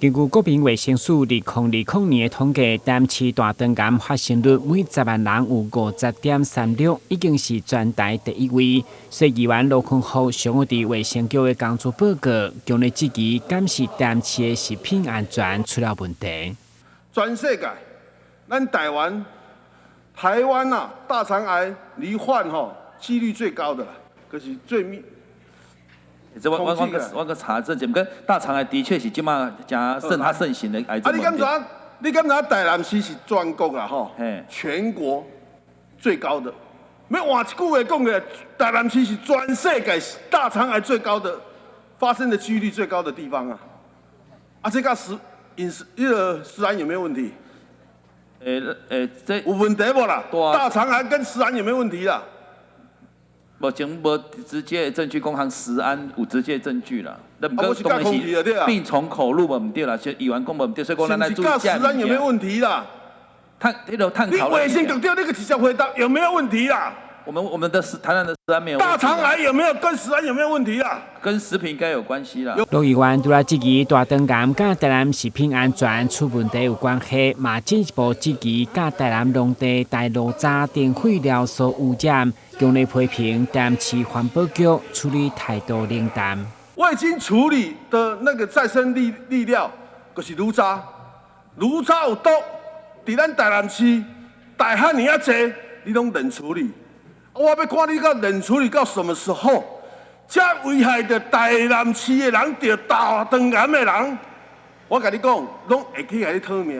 根据国民卫生署2020年的统计，淡市大肠癌发生率每10万人有50.36，已经是全台第1位。所以议员罗坤豪上午伫卫生局的工作报告，强烈质疑监视淡市的食品安全出了问题。全世界，咱台湾啊，大肠癌罹患几率最高的，可是最密。 我个查证，跟大肠癌的确是即马加盛行的癌症。你敢知台南市是全国啦全国最高的。要换一句话讲嘅，台南市是全世界大肠癌最高的发生的几率最高的地方啊！这个食安有没有问题？这有问题不啦？大肠癌跟食安有没有问题啦？ 目前无直接的证据，讲行食安有直接证据啦。那不过当然是病从口入无对啦，就议员讲无对，所以讲咱来注意食安有没有问题啦？探讨。你卫生局对那个直接回答有没有问题啦？我们的台南的食安没有问题。大肠癌有没有跟食安有没有问题啊？跟食品应该有关系啦。罗议员除了质疑大肠癌甲台南食品安全出问题有关系，嘛进一步质疑甲台南农地大炉渣等废料所污染。 强烈批评淡市环保局处理态度冷淡。我已经处理的那个再生粒料，就是炉渣有毒，伫咱台南市大汉尔济，你拢冷处理。我要看你到冷处理到什么时候，才危害到台南市的人，着大肠癌的人，我甲你讲，拢会去甲你讨命。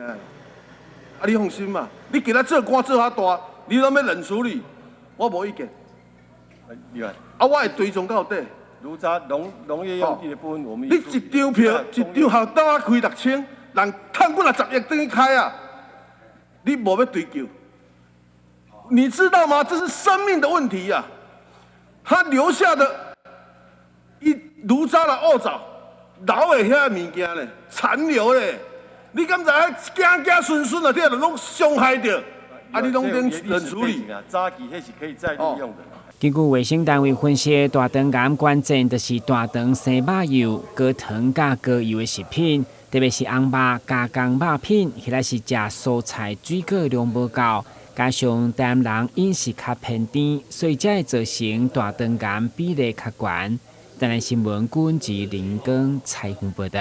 你放心嘛，你今仔做官做遐大，你拢要冷处理。 我无意见，我会追踪到底。炉渣农业用地的部分，我们你一张票，一张校刀啊开6000，人趁我10亿等于开啊！你无要追究，你知道吗？这是生命的问题呀、他留下的炉渣的污糟，留的遐物件咧，残留咧，你敢知子孙啊，这拢伤害着？ 你拢冷处理啊，早期迄是可以再利用的。根据卫生单位分析，大肠癌关键就是大肠生肉油、高糖加高油的食品，特别是红肉、加工肉品，迄个是食蔬菜水果量无够，加上台南人饮食较偏甜，所以才会造成大肠癌比例较悬。台南新闻，君子林根采访报道。